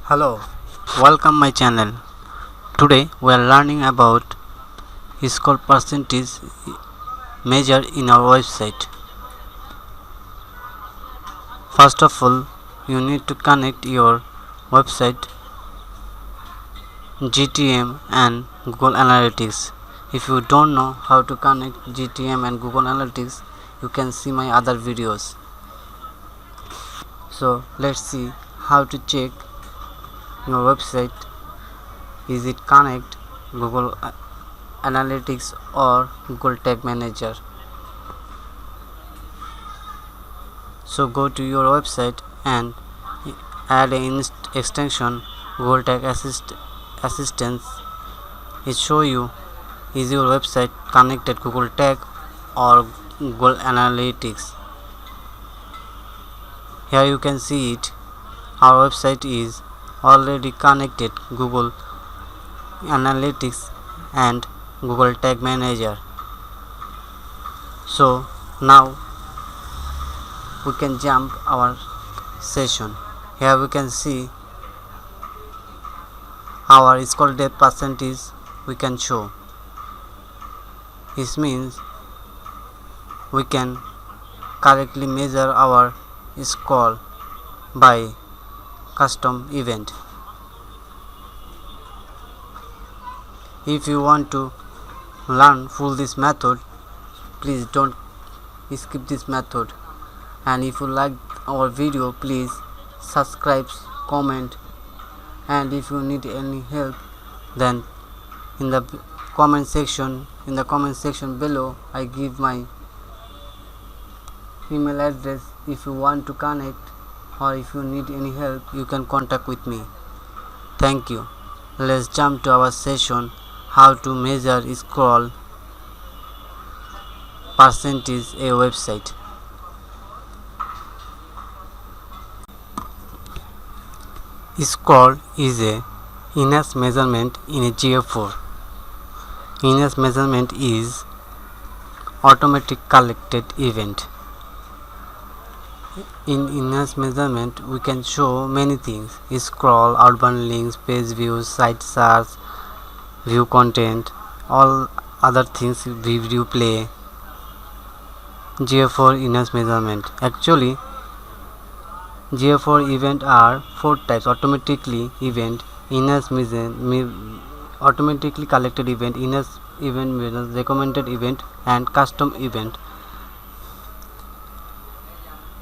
Hello, welcome my channel. Today we are learning about score percentage measure in our website. First of all, you need to connect your website GTM and Google Analytics. If you don't know how to connect GTM and Google Analytics, you can see my other videos. So let's see how to check your website. Is it connect Google Analytics or Google Tag Manager? So go to your website and add an extension Google Tag Assistance. It show you is your website connected Google Tag or Google Analytics. Here you can see it. Our website is already connected Google Analytics and Google Tag Manager. So now we can jump our session. Here we can see our scroll depth percentage we can show. This means we can correctly measure our scroll by custom event. If you want to learn full this method, please don't skip this method. And if you like our video, please subscribe, comment, and if you need any help, then in the comment section below I give my email address. If you want to connect or if you need any help, you can contact with me. Thank you. Let's jump to our session how to measure scroll percentage a website. Scroll is a enhanced measurement in a GA4. Enhanced measurement is automatic collected event. In enhanced measurement we can show many things: scroll, outbound links, page views, site search, view content, all other things, video play. GA4 enhanced measurement. Actually GA4 event are 4 types: automatically event, enhanced automatically collected event, enhanced event, recommended event, and custom event.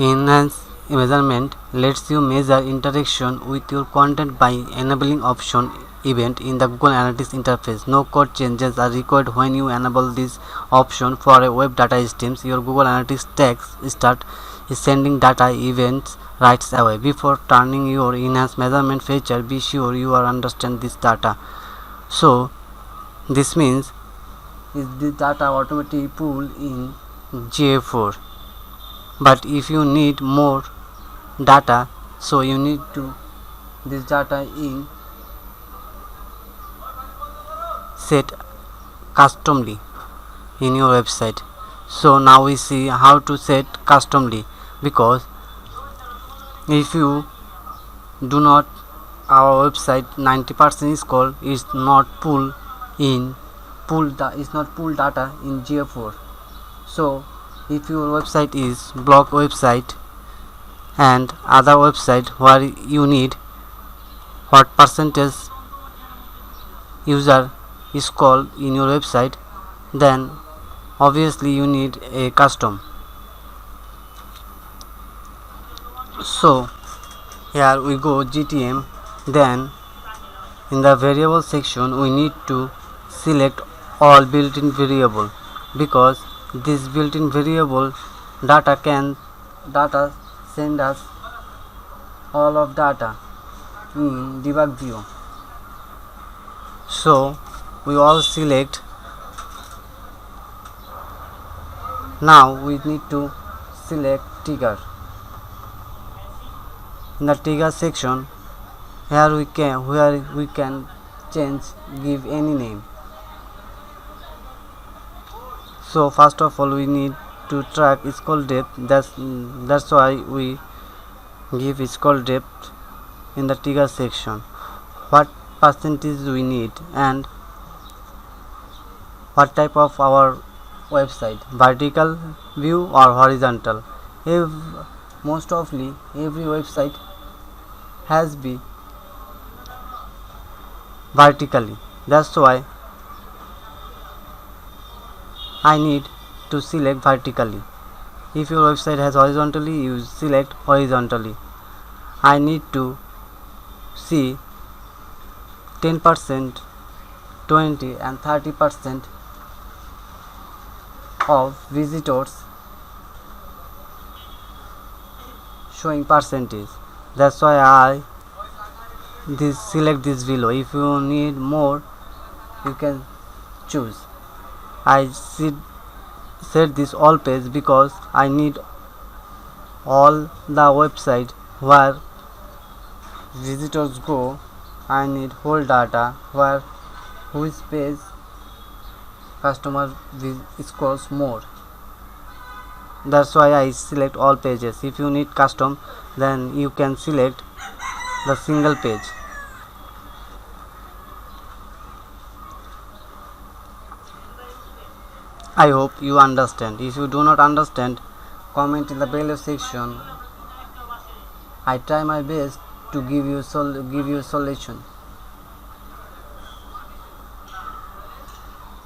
Enhanced measurement lets you measure interaction with your content by enabling option event in the Google Analytics interface. No code changes are required when you enable this option for a web data streams. Your Google Analytics tags start sending data events right away. Before turning your enhanced measurement feature, be sure you understand this data. So this means is the data automatically pulled in GA4. But if you need more data, so you need to this data in set customly in your website. So now we see how to set customly, because if you do not, our website 90% scroll is not pull data in GA4. So if your website is blog website and other website where you need what percentage user scroll in your website, then obviously you need a custom. So here we go GTM. Then in the variable section we need to select all built-in variable, because this built-in variable data send us all of data in debug view. So we all select. Now we need to select trigger. In the trigger section, here we can change, give any name. So first of all we need to track scroll depth. That's why we give scroll depth in the trigger section what percentage we need and what type of our website, vertical view or horizontal. If most ofly every website has be vertically, that's why I need to select vertically. If your website has horizontally, you select horizontally. I need to see 10%, 20 and 30% of visitors showing percentage. That's why I select this below. If you need more, you can choose. I set this all page because I need all the website where visitors go. I need whole data where which page customer scrolls more. That's why I select all pages. If you need custom, then you can select the single page. I hope you understand. If you do not understand, comment in the below section. I try my best to give you a solution.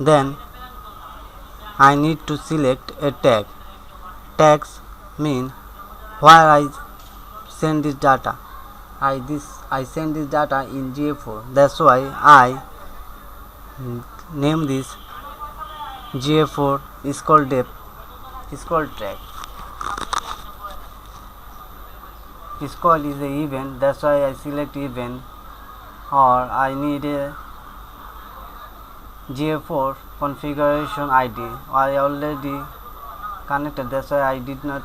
Then I need to select a tag. Tags mean where I send this data. I send this data in GA4. That's why I name this GA4 scroll depth scroll track. Scroll is a event, that's why I select event, or I need a GA4 configuration ID. I already connected, that's why I did not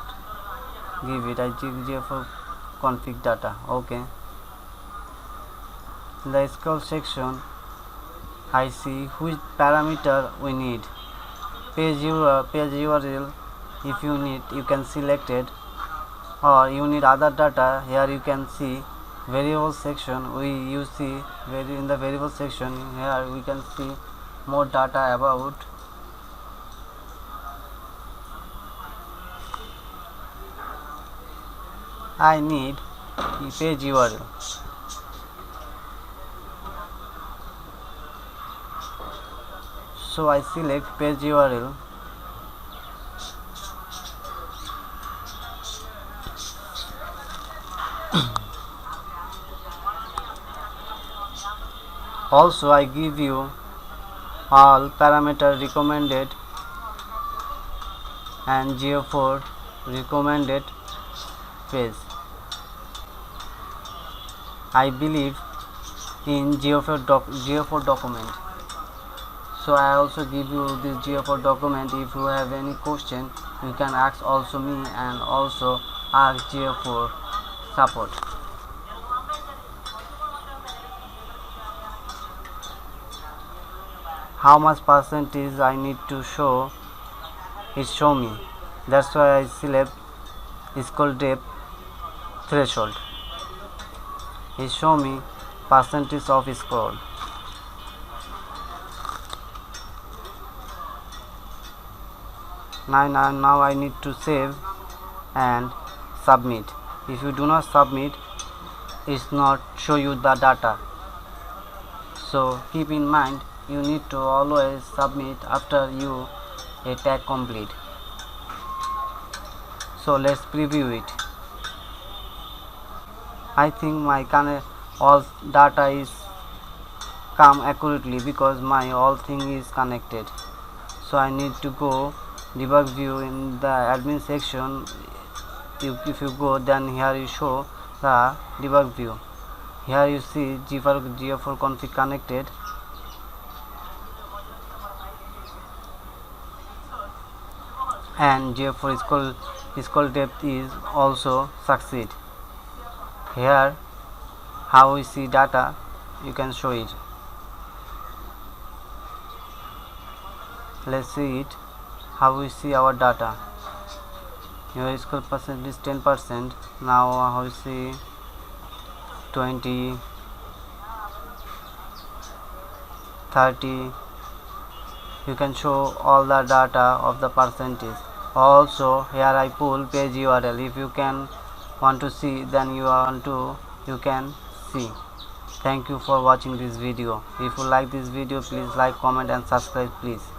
give it. I give GA4 config data. Okay. In the scroll section, I see which parameter we need. Page URL. If you need, you can select it, or you need other data. Here you can see variable section. You see in the variable section here we can see more data about I need page URL. So I select page URL. Also I give you all parameter recommended and GA4 recommended page. I believe in GA4 document. So I also give you this GA4 document. If you have any question, you can ask also me and also ask GA4 support. How much percentage I need to show, it show me. That's why I select scroll depth threshold. It show me percentage of scroll. Now I need to save and submit. If you do not submit, it's not show you the data. So keep in mind, you need to always submit after you a tag complete. So let's preview it. I think my all data is come accurately because my all thing is connected. So I need to go debug view in the admin section. If you go, then here you show the debug view. Here you see GA4 config connected. And GA4 scroll depth is also succeed. Here how we see data, you can show it. Let's see it how we see our data. Your scroll percent is 10%. Now how we see 20, 30. You can show all the data of the percentage. Also here I pull page URL. If you can want to see, then you can see. Thank you for watching this video. If you like this video, please like, comment and subscribe please.